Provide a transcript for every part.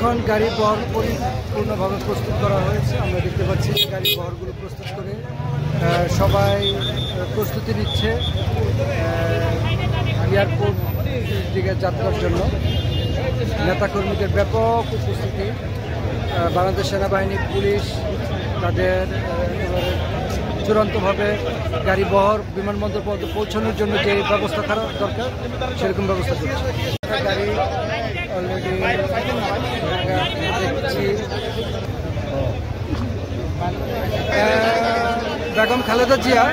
এখন গাড়ি বহর পরিপূর্ণভাবে প্রস্তুত করা হয়েছে। আমরা দেখতে পাচ্ছি যে গাড়ি বহরগুলো প্রস্তুত করে সবাই প্রস্তুতি নিচ্ছে এয়ারপোর্ট দিকে যাত্রার জন্য। নেতাকর্মীদের ব্যাপক উপস্থিতি, বাংলাদেশ সেনাবাহিনী, পুলিশ তাদের চূড়ান্তভাবে গাড়ি বহর বিমানবন্দর পর্যন্ত পৌঁছানোর জন্য যে ব্যবস্থা করা দরকার সেরকম ব্যবস্থা করছে। গাড়ি অলরেডি দেখছি বেগম খালেদা জিয়া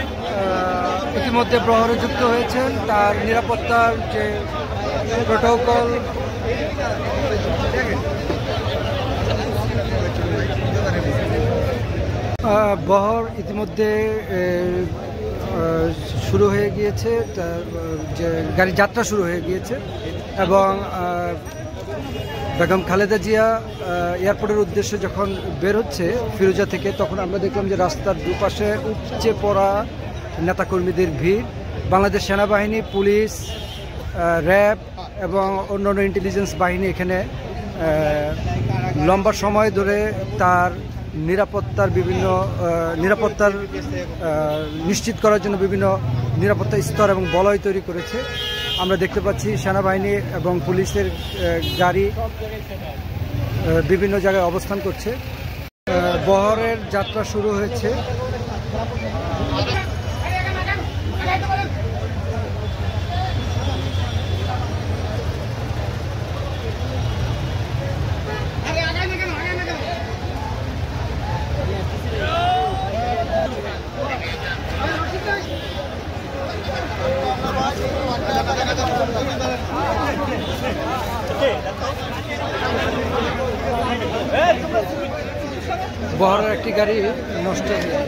ইতিমধ্যে বহরে যুক্ত হয়েছেন। তার নিরাপত্তার যে প্রোটোকল বহর ইতিমধ্যে শুরু হয়ে গিয়েছে, যে গাড়ি যাত্রা শুরু হয়ে গিয়েছে এবং বেগম খালেদা জিয়া এয়ারপোর্টের উদ্দেশ্যে যখন বের হচ্ছে ফিরোজা থেকে, তখন আমরা দেখলাম যে রাস্তার দুপাশে উপচে পড়া নেতাকর্মীদের ভিড়। বাংলাদেশ সেনাবাহিনী, পুলিশ, র্যাব এবং অন্যান্য ইন্টেলিজেন্স বাহিনী এখানে লম্বা সময় ধরে তার নিরাপত্তার নিশ্চিত করার জন্য বিভিন্ন নিরাপত্তা স্তর এবং বলয় তৈরি করেছে। আমরা দেখতে পাচ্ছি সেনাবাহিনী এবং পুলিশের গাড়ি বিভিন্ন জায়গায় অবস্থান করছে। বহরের যাত্রা শুরু হয়েছে। বহরের একটি গাড়ি নষ্ট হয়ে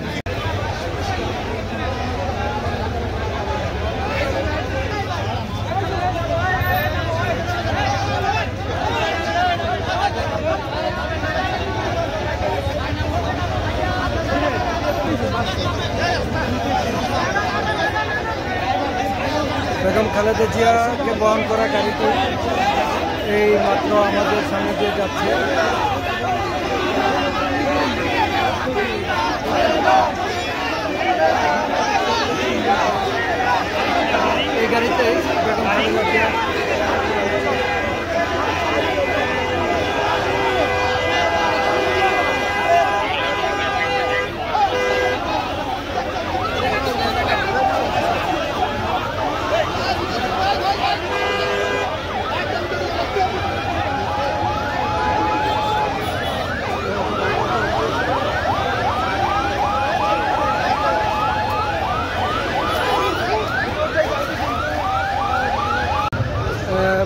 বেগম খালেদা জিয়াকে বহন করা গাড়িটি এই মাত্র আমাদের সামনে দিয়ে যাচ্ছে। এই গাড়িতে বেগম খালেদা জিয়া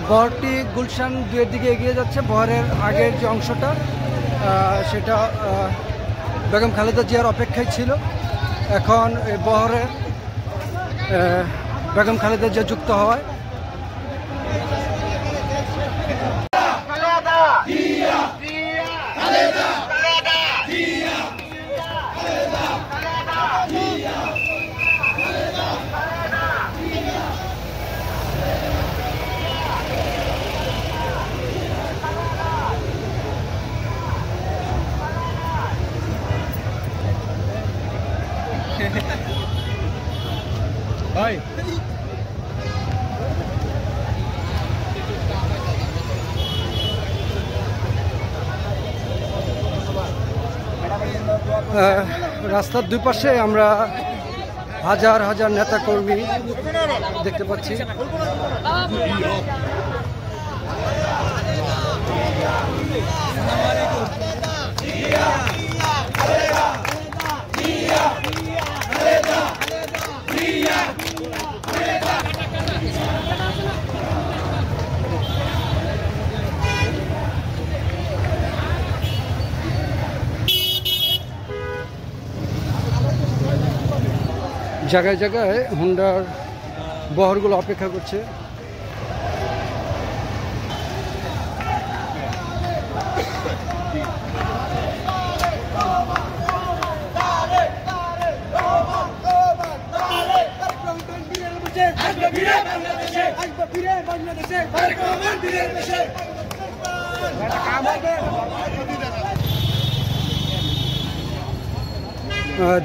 বহরটি গুলশান 2-এর দিকে এগিয়ে যাচ্ছে। বহরের আগের যে অংশটা সেটা বেগম খালেদা জিয়ার অপেক্ষায় ছিল। এখন বহরে বেগম খালেদা জিয়া যুক্ত হওয়ায় ভাই রাস্তার দুই পাশে আমরা হাজার হাজার নেতা কর্মী দেখতে পাচ্ছি। জায়গায় জায়গায় হুন্ডার বহরগুলো অপেক্ষা করছে।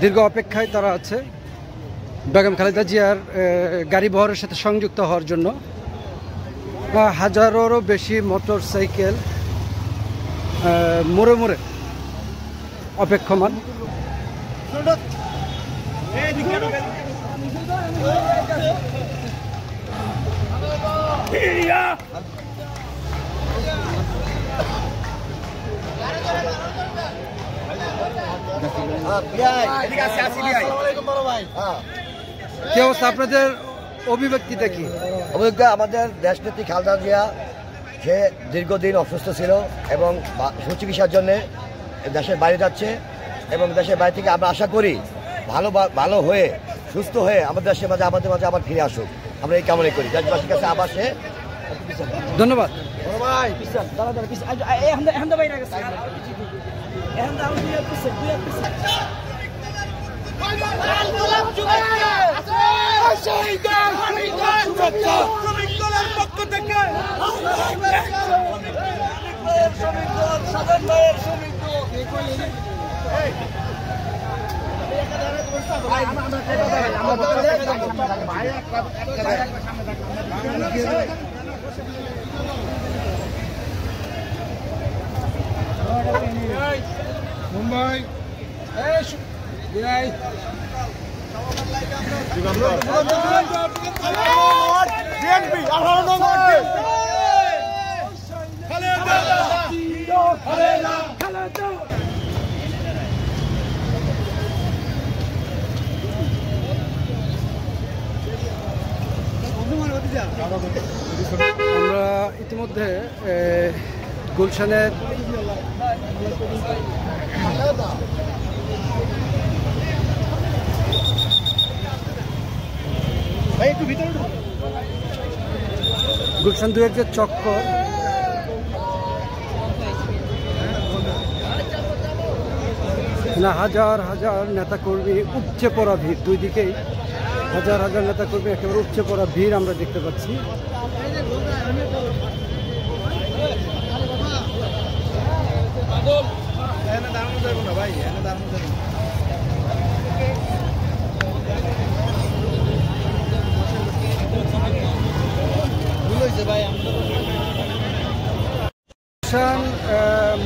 দীর্ঘ অপেক্ষায় তারা আছে বেগম খালেদা জিয়ার গাড়ি বহরের সাথে সংযুক্ত হওয়ার জন্য। হাজারেরও বেশি মোটর সাইকেল মোড়ে মোড়ে অপেক্ষমান। কি অবস্থা আপনাদের অভিব্যক্তিটা কি? অভিজ্ঞতা আমাদের দেশনেত্রী খালেদা জিয়া, সে দীর্ঘদিন অসুস্থ ছিল এবং সুচিকিৎসার জন্যে দেশের বাইরে যাচ্ছে এবং দেশের বাইরে থেকে আমরা আশা করি ভালো হয়ে সুস্থ হয়ে আমাদের দেশের মাঝে আবার ফিরে আসুক, আমরা এই কামনা করি। দেশবাসীর কাছে আবার সে ধন্যবাদ। মুম্বাই আমরা ইতিমধ্যে গুলশানের গুলশান 2-এর যে চক্কর, হাজার হাজার নেতাকর্মী, উপচে পড়া ভিড়, দুই দিকেই হাজার হাজার নেতাকর্মী, একেবারে উপচে পড়া ভিড় আমরা দেখতে পাচ্ছি।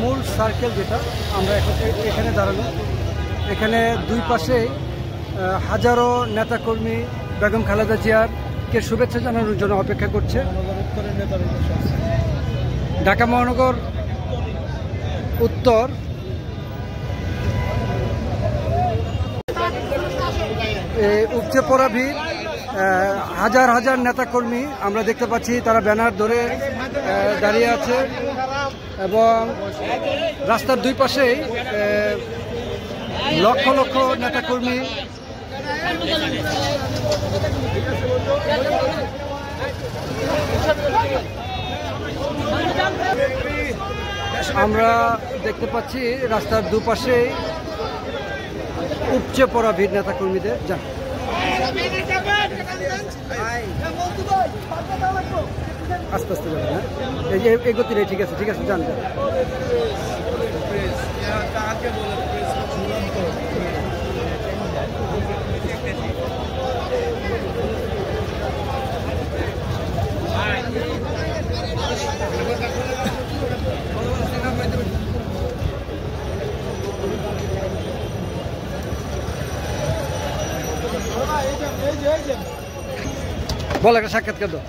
মূল সার্কেল যেটা আমরা এখানে দাঁড়ানো, এখানে দুই পাশে হাজারো নেতাকর্মী বেগম খালেদা জিয়ারকে শুভেচ্ছা জানানোর জন্য অপেক্ষা করছে। ঢাকা মহানগর উত্তর উপচে পড়া ভিড়, হাজার হাজার নেতাকর্মী আমরা দেখতে পাচ্ছি, তারা ব্যানার ধরে দাঁড়িয়ে আছে এবং রাস্তার দুই পাশেই লক্ষ লক্ষ নেতাকর্মী। আমরা দেখতে পাচ্ছি রাস্তার দুপাশেই উপচে পড়া ভিড় নেতাকর্মীদের। যান, আস্তে আস্তে যাবেন। হ্যাঁ, এই যে এই গতিরে ঠিক আছে, ঠিক আছে, যান। বল, একটা সাক্ষাৎকার দাও।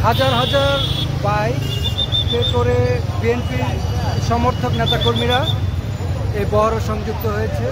হাজার হাজার বাইকে করে বিএনপি সমর্থক নেতাকর্মীরা এই বহরে সংযুক্ত হয়েছে।